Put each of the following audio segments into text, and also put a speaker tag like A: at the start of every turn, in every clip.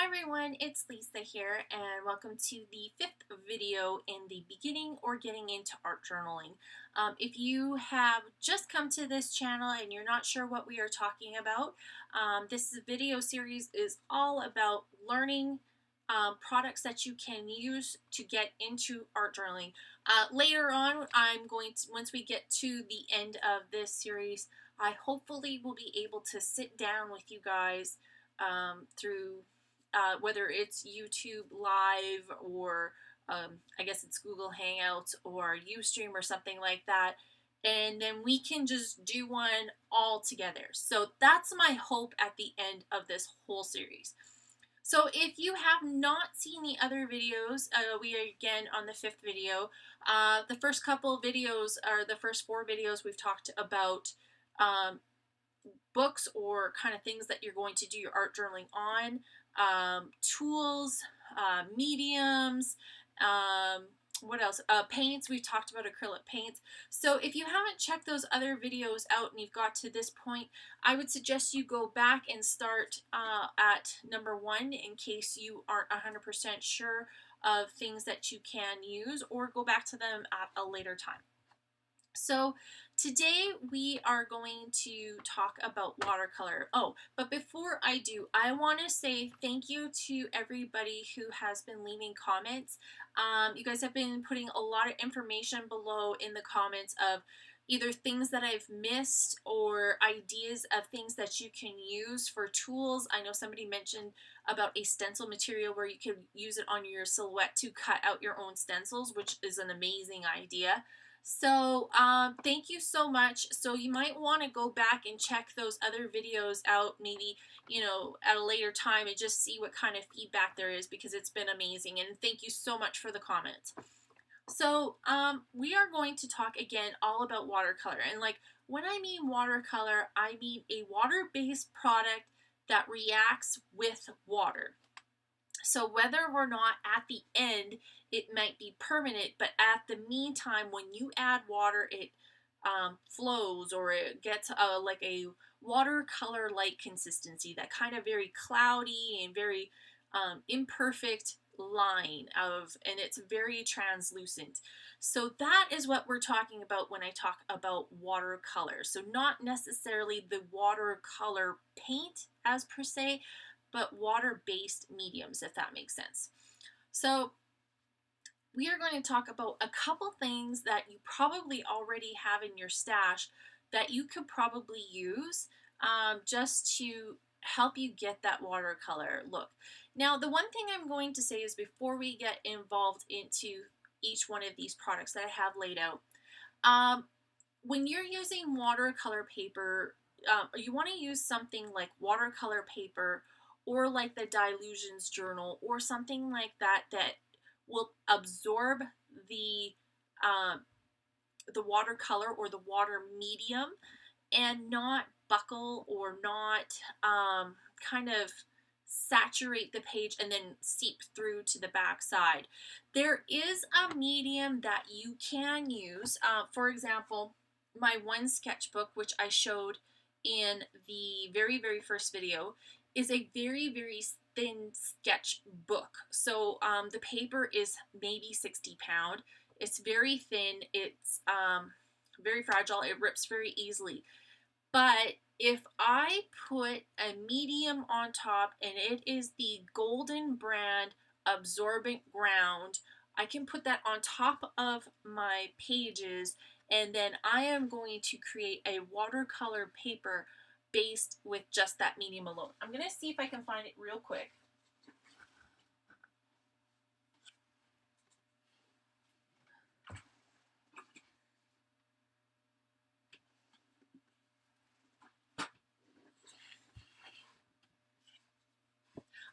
A: Hi everyone, it's Lisa here and welcome to the fifth video in the beginning or getting into art journaling. If you have just come to this channel and you're not sure what we are talking about, this video series is all about learning products that you can use to get into art journaling. Later on, once we get to the end of this series, I hopefully will be able to sit down with you guys through whether it's YouTube Live or I guess it's Google Hangouts or Ustream or something like that. And then we can just do one all together. So that's my hope at the end of this whole series. So if you have not seen the other videos, we are again on the fifth video. The first couple videos, or the first 4 videos, we've talked about books or kind of things that you're going to do your art journaling on, tools, mediums, what else? Paints. We've talked about acrylic paints. So if you haven't checked those other videos out and you've got to this point, I would suggest you go back and start at number 1 in case you aren't 100% sure of things that you can use, or go back to them at a later time. So today we are going to talk about watercolor. Oh, but before I do, I want to say thank you to everybody who has been leaving comments. You guys have been putting a lot of information below in the comments of either things that I've missed or ideas of things that you can use for tools. I know somebody mentioned about a stencil material where you could use it on your silhouette to cut out your own stencils, which is an amazing idea. So thank you so much. So you might want to go back and check those other videos out, maybe, you know, at a later time, and just see what kind of feedback there is, because it's been amazing. And thank you so much for the comments. So we are going to talk again all about watercolor. And like, when I mean watercolor, I mean a water-based product that reacts with water. So whether or not at the end it might be permanent, but at the meantime, when you add water, it flows, or it gets like a watercolor-like consistency, that kind of very cloudy and very imperfect line and it's very translucent. So that is what we're talking about when I talk about watercolor. So not necessarily the watercolor paint as per se, but water-based mediums, if that makes sense. So we are going to talk about a couple things that you probably already have in your stash that you could probably use just to help you get that watercolor look. Now, the one thing I'm going to say is, before we get involved into each one of these products that I have laid out, when you're using watercolor paper, you want to use something like watercolor paper, or like the Dilutions journal, or something like that, that will absorb the watercolor or the water medium and not buckle, or not kind of saturate the page and then seep through to the back side. There is a medium that you can use. For example, my one sketchbook, which I showed in the very first video, is a very thin sketchbook. So the paper is maybe 60 pound. It's very thin. It's very fragile. It rips very easily. But if I put a medium on top, and it is the Golden brand absorbent ground, I can put that on top of my pages, and then I am going to create a watercolor paper based with just that medium alone. I'm going to see if I can find it real quick.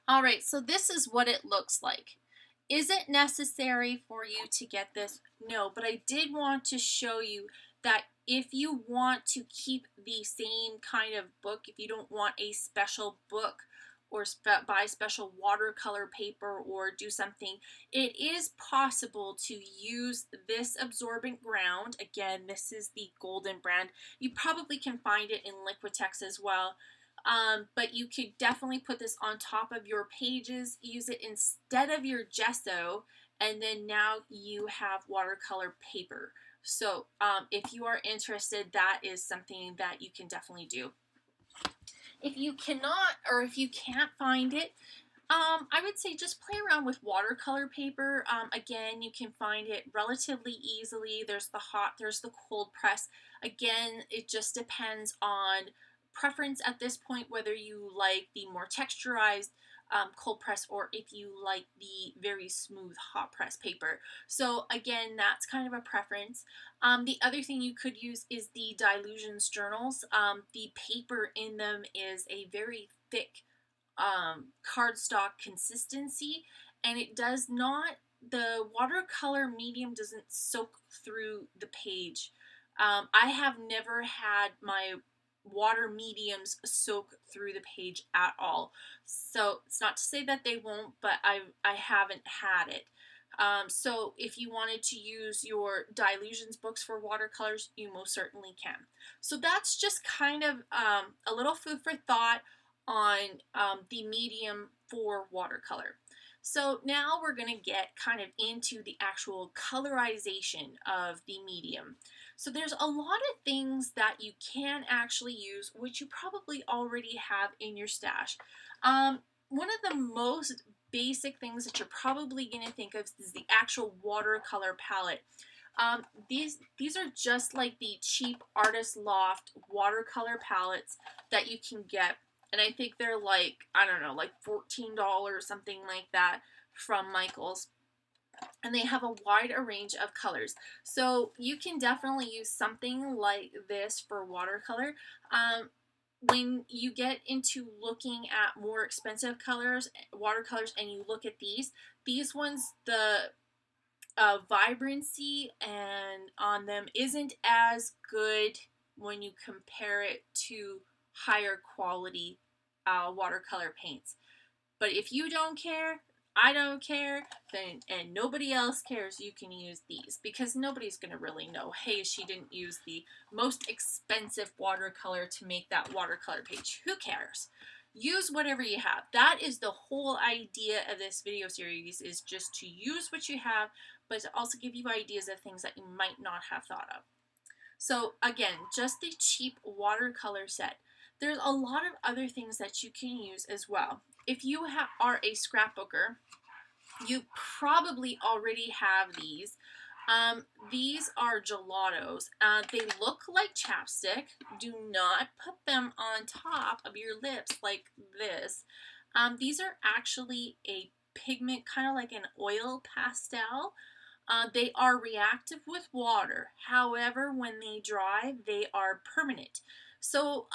A: All right, so this is what it looks like. Is it necessary for you to get this? No, but I did want to show you that if you want to keep the same kind of book, if you don't want a special book or buy special watercolor paper or do something, it is possible to use this absorbent ground. Again, this is the Golden brand. You probably can find it in Liquitex as well. But you could definitely put this on top of your pages, use it instead of your gesso, and then now you have watercolor paper. So if you are interested, that is something that you can definitely do. If you cannot, or if you can't find it, I would say just play around with watercolor paper. Again, you can find it relatively easily. There's the hot, there's the cold press. Again, it just depends on preference at this point, whether you like the more texturized cold press or if you like the very smooth hot press paper. So again, that's kind of a preference. The other thing you could use is the Dilutions journals. The paper in them is a very thick cardstock consistency, and it does not, the watercolor medium doesn't soak through the page. I have never had my water mediums soak through the page at all. So it's not to say that they won't, but I haven't had it. So if you wanted to use your Dilutions books for watercolors, you most certainly can. So that's just kind of a little food for thought on the medium for watercolor. So now we're going to get kind of into the actual colorization of the medium. So there's a lot of things that you can actually use, which you probably already have in your stash. One of the most basic things that you're probably going to think of is the actual watercolor palette. These are just like the cheap Artist Loft watercolor palettes that you can get. And I think they're like, I don't know, like $14, something like that, from Michaels. And they have a wide range of colors. So you can definitely use something like this for watercolor. When you get into looking at more expensive watercolors, and you look at these ones, the vibrancy and on them isn't as good when you compare it to higher quality watercolor paints. But if you don't care, I don't care, then, and nobody else cares, you can use these, because nobody's going to really know, hey, she didn't use the most expensive watercolor to make that watercolor page. Who cares? Use whatever you have. That is the whole idea of this video series, is just to use what you have, but to also give you ideas of things that you might not have thought of. So again, just the cheap watercolor set. There's a lot of other things that you can use as well. If you are a scrapbooker, you probably already have these. These are gelatos. They look like chapstick. Do not put them on top of your lips like this. These are actually a pigment, kind of like an oil pastel. They are reactive with water. However, when they dry, they are permanent. So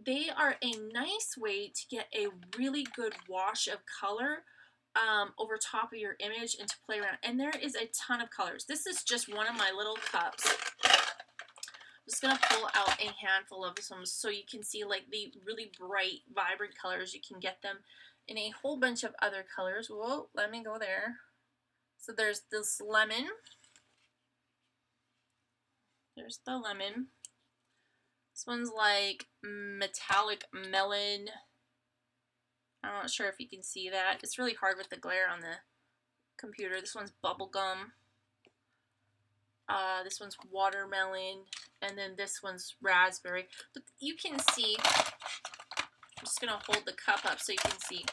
A: they are a nice way to get a really good wash of color over top of your image and to play around. And there is a ton of colors. This is just one of my little cups. I'm just going to pull out a handful of them so you can see like the really bright, vibrant colors. You can get them in a whole bunch of other colors. Whoa, let me go there. So there's this lemon. There's the lemon. This one's like metallic melon. I'm not sure if you can see that. It's really hard with the glare on the computer. This one's bubblegum. This one's watermelon. And then this one's raspberry. But you can see, I'm just going to hold the cup up so you can see.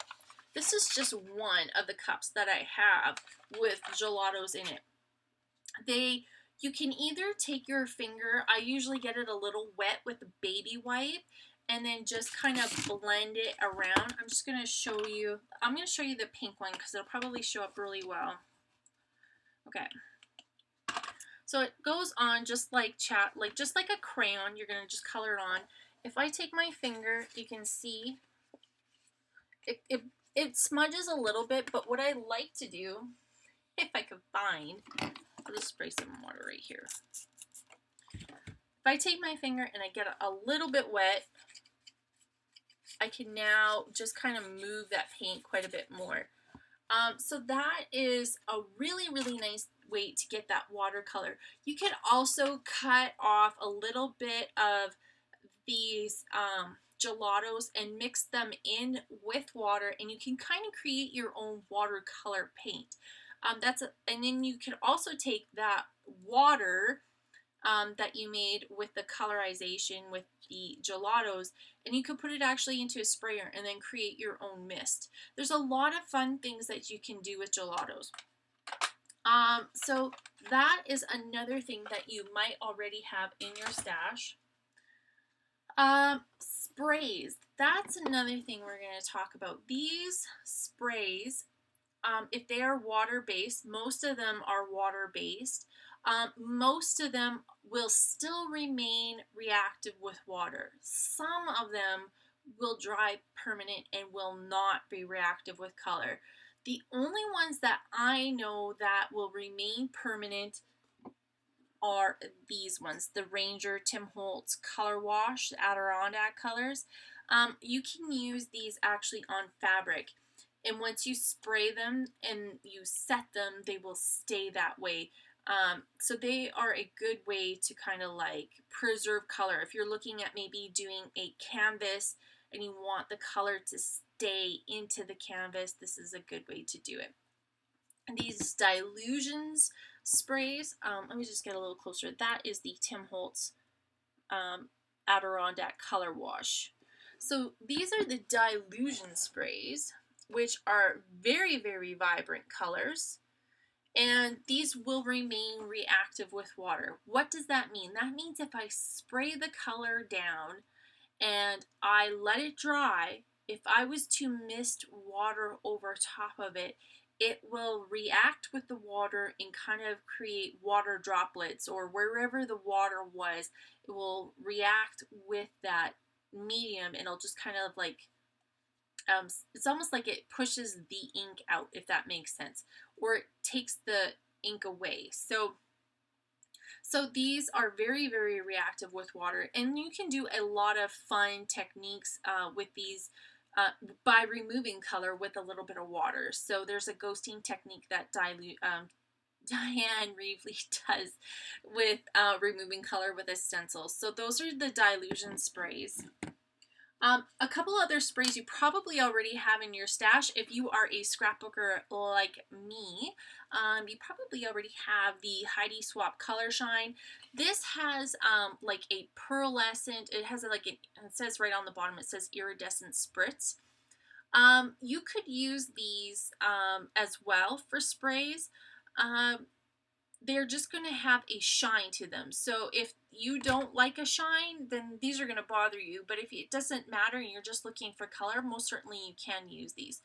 A: This is just one of the cups that I have with gelatos in it. You can either take your finger, I usually get it a little wet with a baby wipe, and then just kind of blend it around. I'm just going to show you, I'm going to show you the pink one because it'll probably show up really well. Okay. So it goes on just like just like a crayon. You're going to just color it on. If I take my finger, you can see it smudges a little bit, but what I like to do, if I could find, I'll just spray some water right here. If I take my finger and I get a little bit wet, I can now just kind of move that paint quite a bit more. So that is a really, really nice way to get that watercolor. You can also cut off a little bit of these gelatos and mix them in with water, and you can kind of create your own watercolor paint. And then you can also take that water that you made with the colorization with the gelatos, and you could put it actually into a sprayer and then create your own mist. There's a lot of fun things that you can do with gelatos. So that is another thing that you might already have in your stash. Sprays. That's another thing we're going to talk about. These sprays, if they are water-based, most of them are water-based. Most of them will still remain reactive with water. Some of them will dry permanent and will not be reactive with color. The only ones that I know that will remain permanent are these ones, the Ranger Tim Holtz Color Wash, the Adirondack colors. You can use these actually on fabric, and once you spray them and you set them, they will stay that way. So they are a good way to kind of like preserve color. If you're looking at maybe doing a canvas and you want the color to stay into the canvas, this is a good way to do it. And these dilutions sprays, let me just get a little closer. That is the Tim Holtz Adirondack Color Wash. So these are the dilution sprays, which are very, very vibrant colors. And these will remain reactive with water. What does that mean? That means if I spray the color down and I let it dry, if I was to mist water over top of it, it will react with the water and kind of create water droplets, or wherever the water was, it will react with that medium, and it'll just kind of like, it's almost like it pushes the ink out, if that makes sense, or it takes the ink away. So these are very, very reactive with water, and you can do a lot of fun techniques with these by removing color with a little bit of water. So there's a ghosting technique that Diane Reevely does with removing color with a stencil. So those are the dilution sprays. A couple other sprays you probably already have in your stash. If you are a scrapbooker like me, you probably already have the Heidi Swapp Color Shine. This has like a pearlescent, it has like it says right on the bottom, it says iridescent spritz. You could use these as well for sprays. They're just going to have a shine to them. So if you don't like a shine, then these are going to bother you. But if it doesn't matter and you're just looking for color, most certainly you can use these.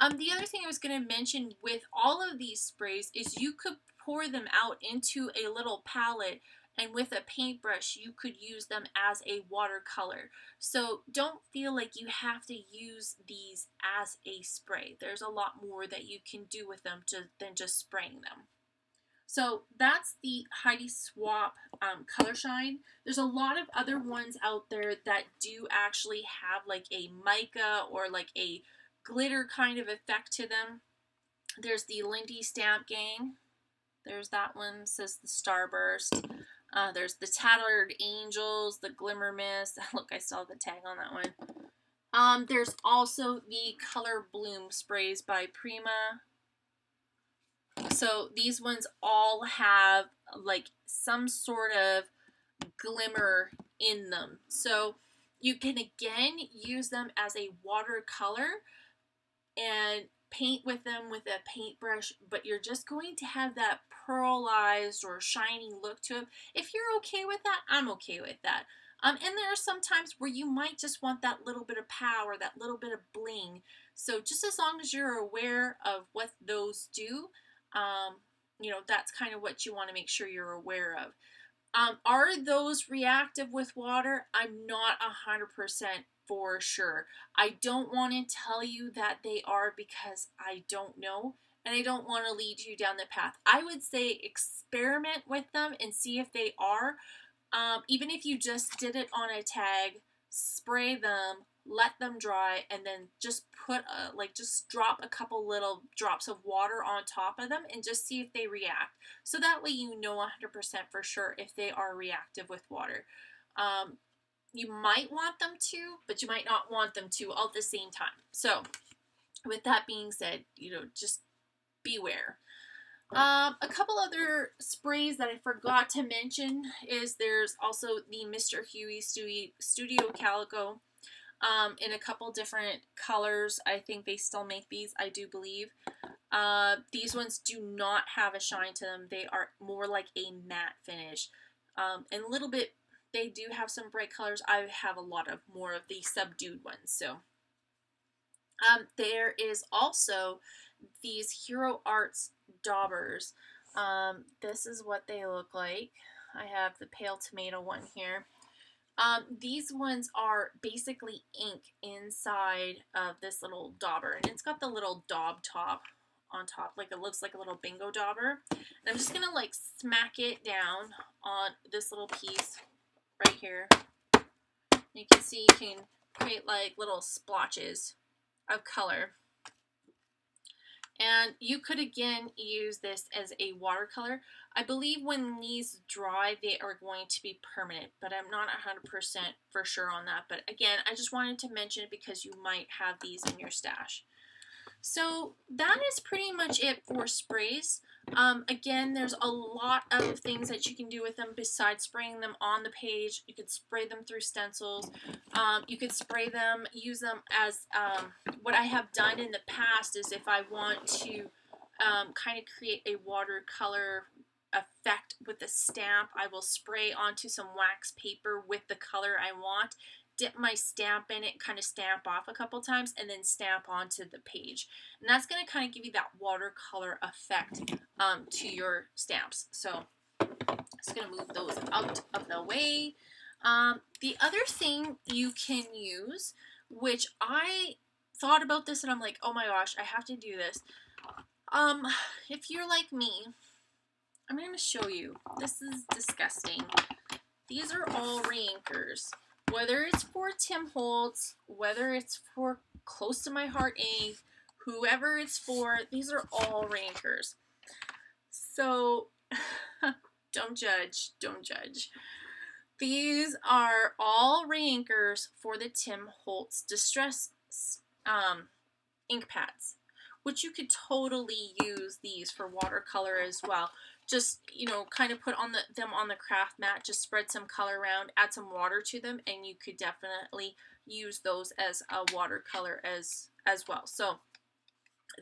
A: The other thing I was going to mention with all of these sprays is you could pour them out into a little palette, and with a paintbrush you could use them as a watercolor. So don't feel like you have to use these as a spray. There's a lot more that you can do with them than just spraying them. So that's the Heidi Swapp Color Shine. There's a lot of other ones out there that do actually have like a mica or like a glitter kind of effect to them. There's the Lindy Stamp Gang. There's that one, says the Starburst. There's the Tattered Angels, the Glimmer Mist. Look, I saw the tag on that one. There's also the Color Bloom sprays by Prima. So these ones all have like some sort of glimmer in them. So you can again use them as a watercolor and paint with them with a paintbrush, but you're just going to have that pearlized or shining look to it. If you're okay with that, I'm okay with that. And there are some times where you might just want that little bit of power, that little bit of bling. So just as long as you're aware of what those do, you know, that's kind of what you want to make sure you're aware of. Are those reactive with water? I'm not 100% for sure. I don't want to tell you that they are because I don't know, and I don't want to lead you down the path. I would say experiment with them and see if they are. Even if you just did it on a tag, spray them, let them dry, and then just put just drop a couple little drops of water on top of them and just see if they react. So that way you know 100% for sure if they are reactive with water. you might want them to, but you might not want them to all at the same time. So with that being said, just beware. A couple other sprays that I forgot to mention is there's also the Mr. Huey Studio Calico in a couple different colors. I think they still make these, I do believe. These ones do not have a shine to them. They are more like a matte finish. And a little bit, they do have some bright colors. I have a lot of more of the subdued ones. So there is also these Hero Arts daubers. This is what they look like. I have the pale tomato one here. These ones are basically ink inside of this little dauber, and it's got the little daub top on top, like it looks like a little bingo dauber. And I'm just gonna like smack it down on this little piece right here. You can see you can create like little splotches of color. And you could again use this as a watercolor. I believe when these dry, they are going to be permanent, but I'm not 100% for sure on that. But again, I just wanted to mention it because you might have these in your stash. So that is pretty much it for sprays. Again, there's a lot of things that you can do with them besides spraying them on the page. You could spray them through stencils. You could spray them, use them as, what I have done in the past is if I want to kind of create a watercolor effect with a stamp, I will spray onto some wax paper with the color I want, dip my stamp in it, kind of stamp off a couple times, and then stamp onto the page. And that's going to kind of give you that watercolor effect to your stamps. So just going to move those out of the way. The other thing you can use, which I thought about this and I'm like, oh my gosh, I have to do this. If you're like me, I'm going to show you. This is disgusting. These are all reinkers. Whether it's for Tim Holtz, whether it's for Close to My Heart ink, whoever it's for, these are all reinkers. So, don't judge, don't judge. These are all reinkers for the Tim Holtz Distress ink pads, which you could totally use these for watercolor as well. Just, kind of put on them on the craft mat, just spread some color around, add some water to them, and you could definitely use those as a watercolor as well. So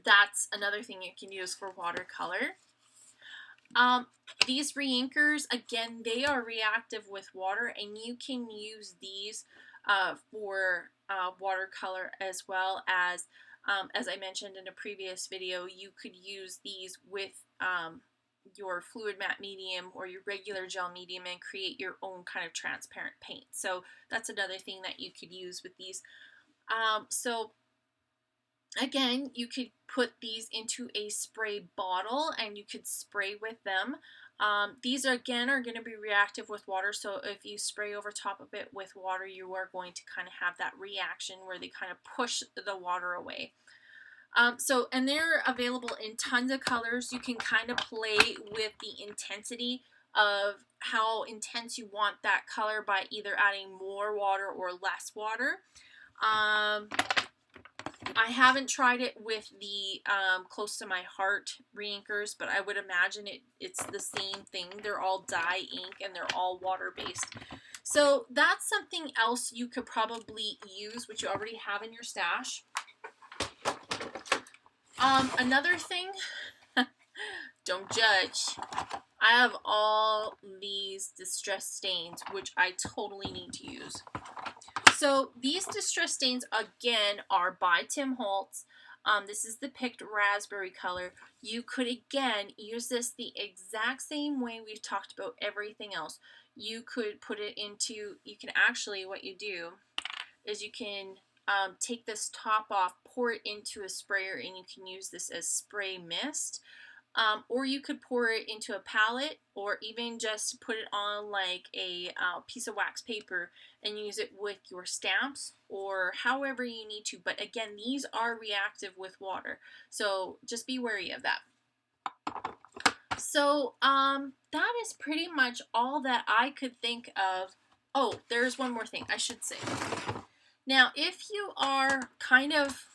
A: that's another thing you can use for watercolor. These reinkers, again, they are reactive with water, and you can use these for watercolor as well as I mentioned in a previous video, you could use these with your fluid matte medium or your regular gel medium and create your own kind of transparent paint. So that's another thing that you could use with these. So again, you could put these into a spray bottle and you could spray with them. These are going to be reactive with water, so if you spray over top of it with water, you are going to kind of have that reaction where they kind of push the water away. And they're available in tons of colors. You can kind of play with the intensity of how intense you want that color by either adding more water or less water. I haven't tried it with the Close to My Heart reinkers, but I would imagine it's the same thing. They're all dye ink and they're all water-based. So that's something else you could probably use, which you already have in your stash. Another thing, don't judge. I have all these distress stains, which I totally need to use. So these distress stains, again, are by Tim Holtz. This is the picked raspberry color. You could, again, use this the exact same way we've talked about everything else. You could put it into, what you do is you can take this top off, pour it into a sprayer, and you can use this as spray mist. Or you could pour it into a palette, or even just put it on like a piece of wax paper and use it with your stamps, or however you need to. But again, these are reactive with water, so just be wary of that. So that is pretty much all that I could think of Oh, there's one more thing I should say. Now, if you are kind of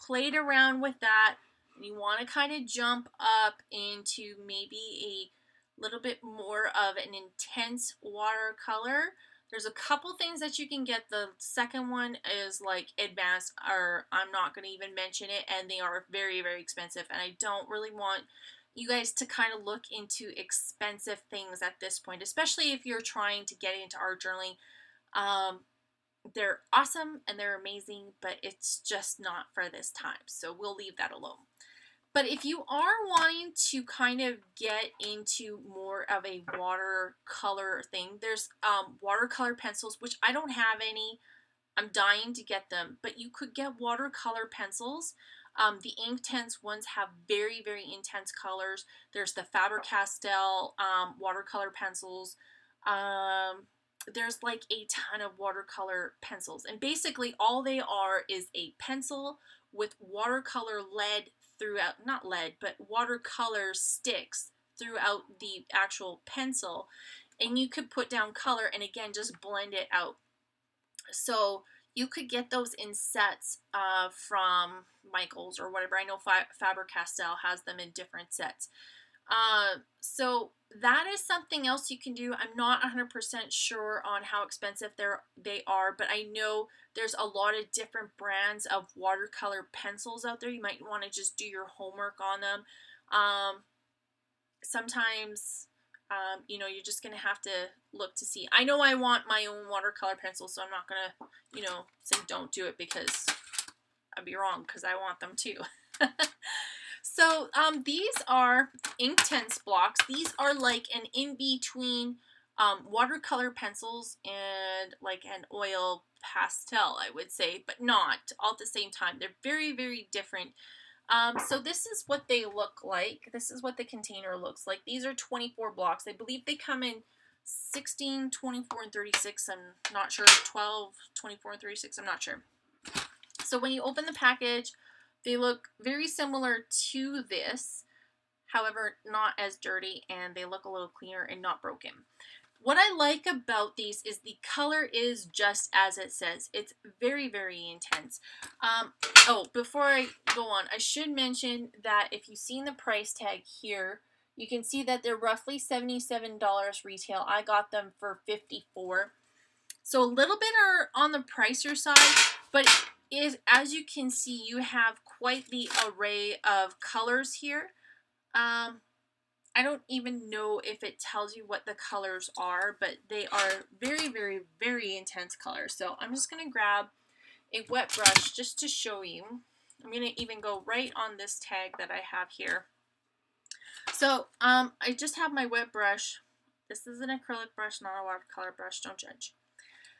A: played around with that and you want to kind of jump up into maybe a little bit more of an intense watercolor, there's a couple things that you can get. The second one is like advanced, or I'm not going to even mention it, and they are very, very expensive, and I don't really want you guys to kind of look into expensive things at this point, especially if you're trying to get into art journaling. They're awesome and they're amazing, but it's just not for this time, so we'll leave that alone. But if you are wanting to kind of get into more of a watercolor thing, there's watercolor pencils, which I don't have any. I'm dying to get them, but you could get watercolor pencils. The Inktense ones have very, very intense colors. There's the Faber-Castell watercolor pencils. There's like a ton of watercolor pencils, and basically all they are is a pencil with watercolor lead throughout, not lead, but watercolor sticks throughout the actual pencil, and you could put down color and again just blend it out. So you could get those in sets from Michaels or whatever. I know Faber-Castell has them in different sets. So that is something else you can do. I'm not 100% sure on how expensive they are, but I know there's a lot of different brands of watercolor pencils out there. You might want to just do your homework on them. Sometimes, you know, you're just going to have to look to see. I know I want my own watercolor pencil, so I'm not going to, you know, say don't do it because I'd be wrong, because I want them too. So these are Inktense blocks. These are like an in-between watercolor pencils and like an oil pastel, I would say, but not all at the same time. They're very, very different. So this is what they look like. This is what the container looks like. These are 24 blocks. I believe they come in 16, 24, and 36. I'm not sure. 12, 24, and 36. I'm not sure. So when you open the package, they look very similar to this, however, not as dirty, and they look a little cleaner and not broken. What I like about these is the color is just as it says. It's very, very intense. Oh, before I go on, I should mention that if you've seen the price tag here, you can see that they're roughly $77 retail. I got them for $54. So a little bit are on the pricier side, but as you can see, you have quite the array of colors here. I don't even know if it tells you what the colors are, but they are very, very, very intense colors. So I'm just going to grab a wet brush just to show you. I'm going to even go right on this tag that I have here. So I just have my wet brush. This is an acrylic brush, not a watercolor brush. Don't judge.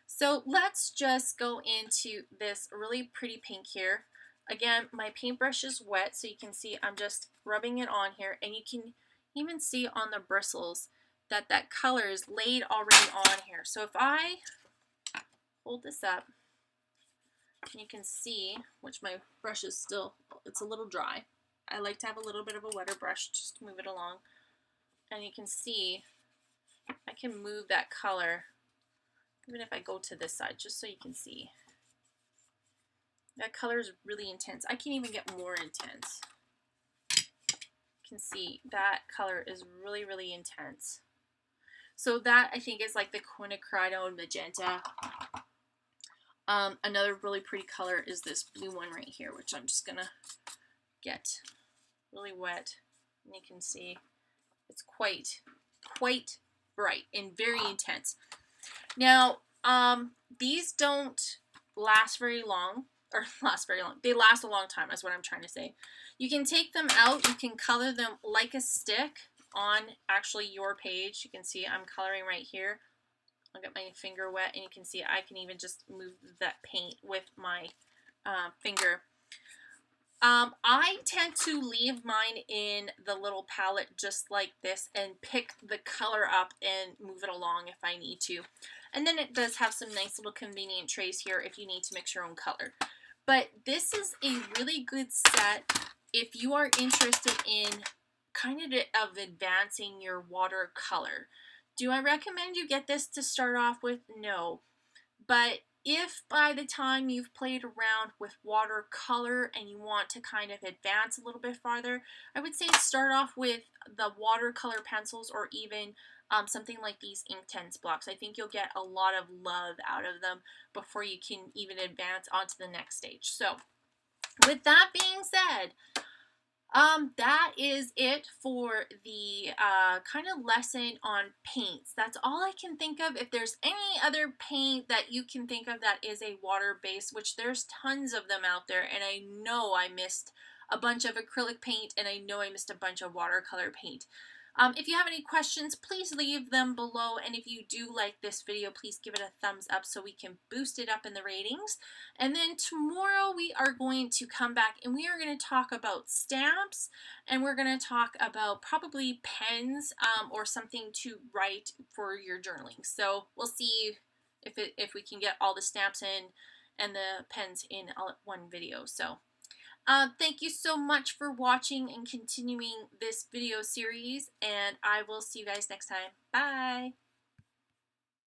A: So let's just go into this really pretty pink here. Again, my paintbrush is wet, so you can see I'm just rubbing it on here, and you can even see on the bristles that that color is laid already on here. So if I hold this up, you can see, which my brush is still, it's a little dry. I like to have a little bit of a wetter brush just to move it along. And you can see I can move that color even if I go to this side, just so you can see. That color is really intense. I can even get more intense. You can see that color is really, really intense. So that, I think, is like the quinacridone and magenta. Another really pretty color is this blue one right here, which I'm just going to get really wet. And you can see it's quite bright and very intense. Now, these don't last very long, They last a long time, is what I'm trying to say. You can take them out. You can color them like a stick on actually your page. You can see I'm coloring right here. I'll get my finger wet, and you can see I can even just move that paint with my finger. I tend to leave mine in the little palette just like this and pick the color up and move it along if I need to. And then it does have some nice little convenient trays here if you need to mix your own color. But this is a really good set if you are interested in kind of advancing your watercolor. Do I recommend you get this to start off with? No. But if by the time you've played around with watercolor and you want to kind of advance a little bit farther, I would say start off with the watercolor pencils or even something like these Inktense blocks. I think you'll get a lot of love out of them before you can even advance onto the next stage. So with that being said, that is it for the kind of lesson on paints. That's all I can think of. If there's any other paint that you can think of that is a water-based, which there's tons of them out there, and I know I missed a bunch of acrylic paint, and I know I missed a bunch of watercolor paint. If you have any questions, please leave them below, and if you do like this video, please give it a thumbs up so we can boost it up in the ratings. And then tomorrow we are going to come back and we are going to talk about stamps, and we're going to talk about probably pens or something to write for your journaling. So we'll see if we can get all the stamps in and the pens in all at one video. So thank you so much for watching and continuing this video series, and I will see you guys next time. Bye!